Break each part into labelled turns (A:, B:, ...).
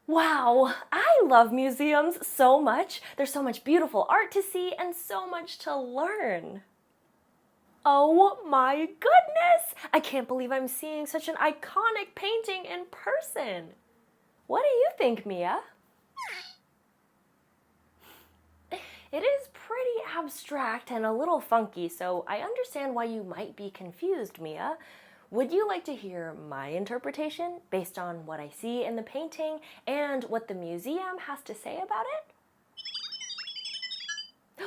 A: Wow, I love museums so much. There's so much beautiful art to see and so much to learn. Oh my goodness! I can't believe I'm seeing such an iconic painting in person. What do you think, Mia? It is pretty abstract and a little funky, so I understand why you might be confused, Mia. Would you like to hear my interpretation based on what I see in the painting and what the museum has to say about it?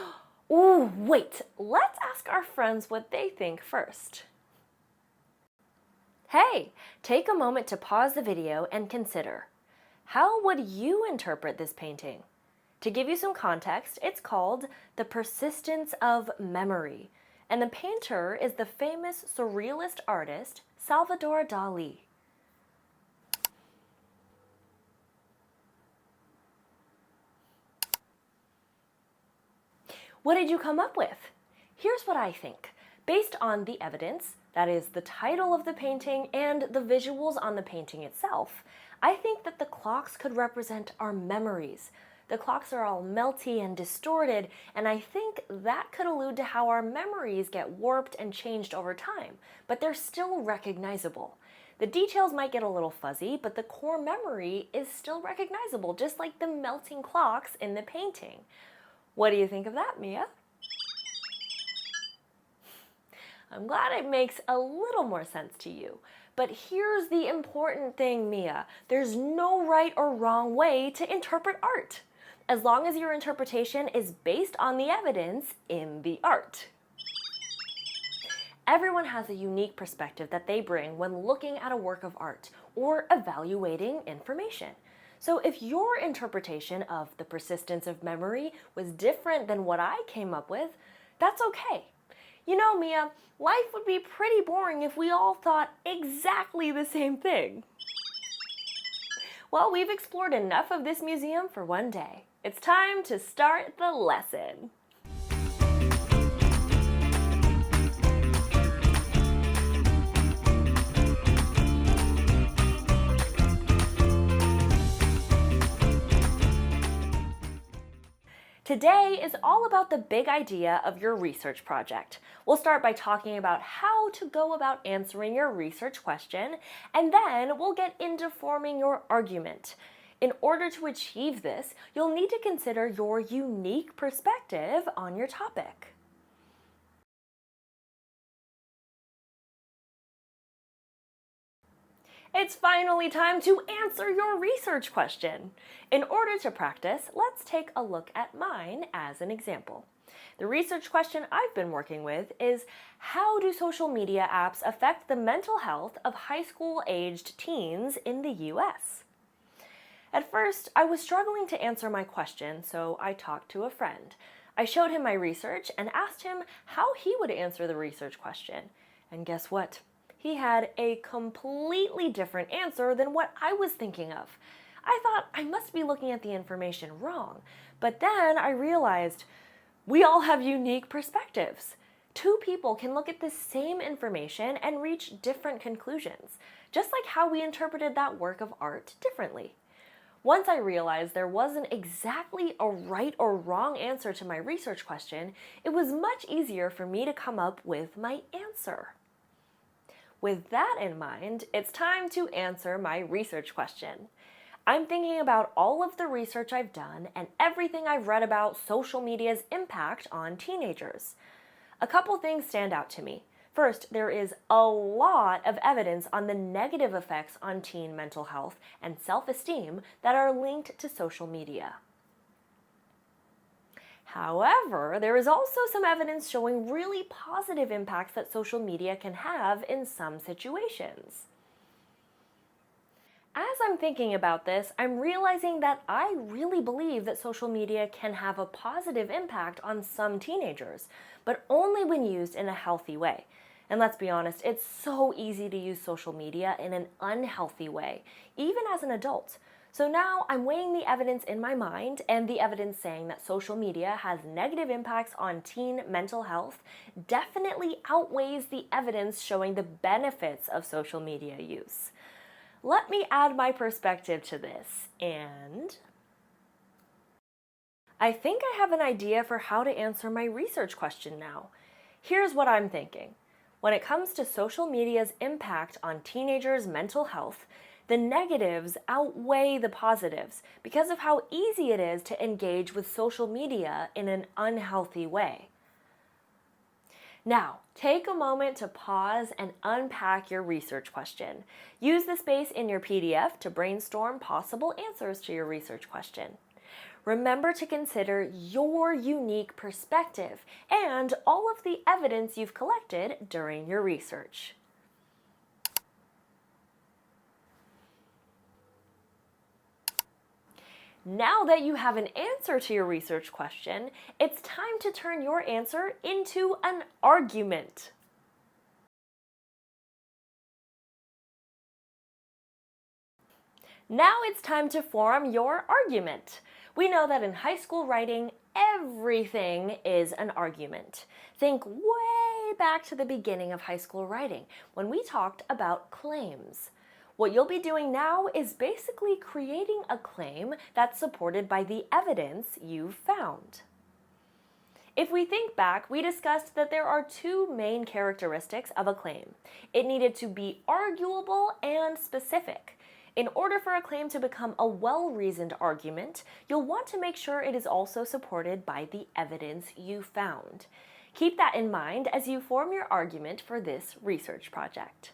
A: Ooh, wait, let's ask our friends what they think first. Hey, take a moment to pause the video and consider. How would you interpret this painting? To give you some context, it's called The Persistence of Memory, and the painter is the famous surrealist artist Salvador Dali. What did you come up with? Here's what I think. Based on the evidence, that is the title of the painting and the visuals on the painting itself, I think that the clocks could represent our memories. The clocks are all melty and distorted, and I think that could allude to how our memories get warped and changed over time, but they're still recognizable. The details might get a little fuzzy, but the core memory is still recognizable, just like the melting clocks in the painting. What do you think of that, Mia? I'm glad it makes a little more sense to you. But here's the important thing, Mia. There's no right or wrong way to interpret art, as long as your interpretation is based on the evidence in the art. Everyone has a unique perspective that they bring when looking at a work of art or evaluating information. So if your interpretation of the persistence of memory was different than what I came up with, that's okay. You know, Mia, life would be pretty boring if we all thought exactly the same thing. Well, we've explored enough of this museum for one day. It's time to start the lesson. Today is all about the big idea of your research project. We'll start by talking about how to go about answering your research question, and then we'll get into forming your argument. In order to achieve this, you'll need to consider your unique perspective on your topic. It's finally time to answer your research question. In order to practice, let's take a look at mine as an example. The research question I've been working with is, how do social media apps affect the mental health of high school-aged teens in the US? At first, I was struggling to answer my question, so I talked to a friend. I showed him my research and asked him how he would answer the research question. And guess what? He had a completely different answer than what I was thinking of. I thought I must be looking at the information wrong, but then I realized we all have unique perspectives. Two people can look at the same information and reach different conclusions, just like how we interpreted that work of art differently. Once I realized there wasn't exactly a right or wrong answer to my research question, it was much easier for me to come up with my answer. With that in mind, it's time to answer my research question. I'm thinking about all of the research I've done and everything I've read about social media's impact on teenagers. A couple things stand out to me. First, there is a lot of evidence on the negative effects on teen mental health and self-esteem that are linked to social media. However, there is also some evidence showing really positive impacts that social media can have in some situations. As I'm thinking about this, I'm realizing that I really believe that social media can have a positive impact on some teenagers, but only when used in a healthy way. And let's be honest, it's so easy to use social media in an unhealthy way, even as an adult. So now I'm weighing the evidence in my mind, and the evidence saying that social media has negative impacts on teen mental health definitely outweighs the evidence showing the benefits of social media use. Let me add my perspective to this, and I think I have an idea for how to answer my research question now. Here's what I'm thinking. When it comes to social media's impact on teenagers' mental health, the negatives outweigh the positives because of how easy it is to engage with social media in an unhealthy way. Now, take a moment to pause and unpack your research question. Use the space in your PDF to brainstorm possible answers to your research question. Remember to consider your unique perspective and all of the evidence you've collected during your research. Now that you have an answer to your research question, it's time to turn your answer into an argument. Now it's time to form your argument. We know that in high school writing, everything is an argument. Think way back to the beginning of high school writing when we talked about claims. What you'll be doing now is basically creating a claim that's supported by the evidence you've found. If we think back, we discussed that there are two main characteristics of a claim. It needed to be arguable and specific. In order for a claim to become a well-reasoned argument, you'll want to make sure it is also supported by the evidence you found. Keep that in mind as you form your argument for this research project.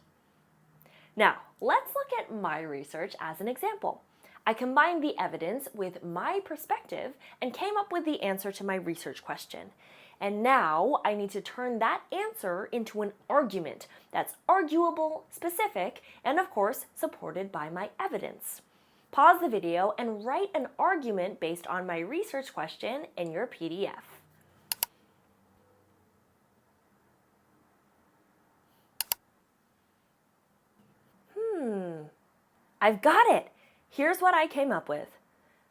A: Now, let's look at my research as an example. I combined the evidence with my perspective and came up with the answer to my research question. And now I need to turn that answer into an argument that's arguable, specific, and of course, supported by my evidence. Pause the video and write an argument based on my research question in your PDF. I've got it! Here's what I came up with.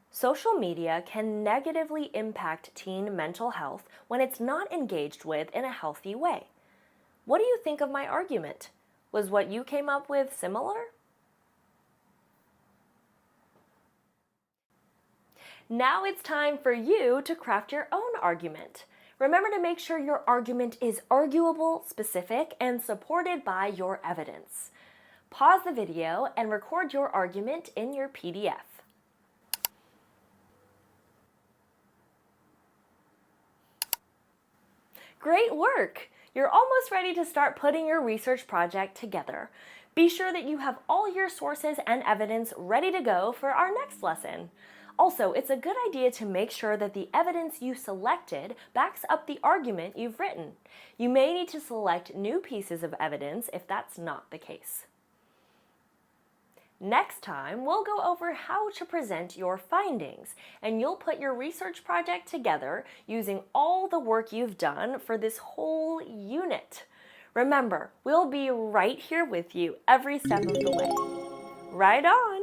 A: Social media can negatively impact teen mental health when it's not engaged with in a healthy way. What do you think of my argument? Was what you came up with similar? Now it's time for you to craft your own argument. Remember to make sure your argument is arguable, specific, and supported by your evidence. Pause the video and record your argument in your PDF. Great work! You're almost ready to start putting your research project together. Be sure that you have all your sources and evidence ready to go for our next lesson. Also, it's a good idea to make sure that the evidence you selected backs up the argument you've written. You may need to select new pieces of evidence if that's not the case. Next time, we'll go over how to present your findings, and you'll put your research project together using all the work you've done for this whole unit. Remember, we'll be right here with you every step of the way. Right on!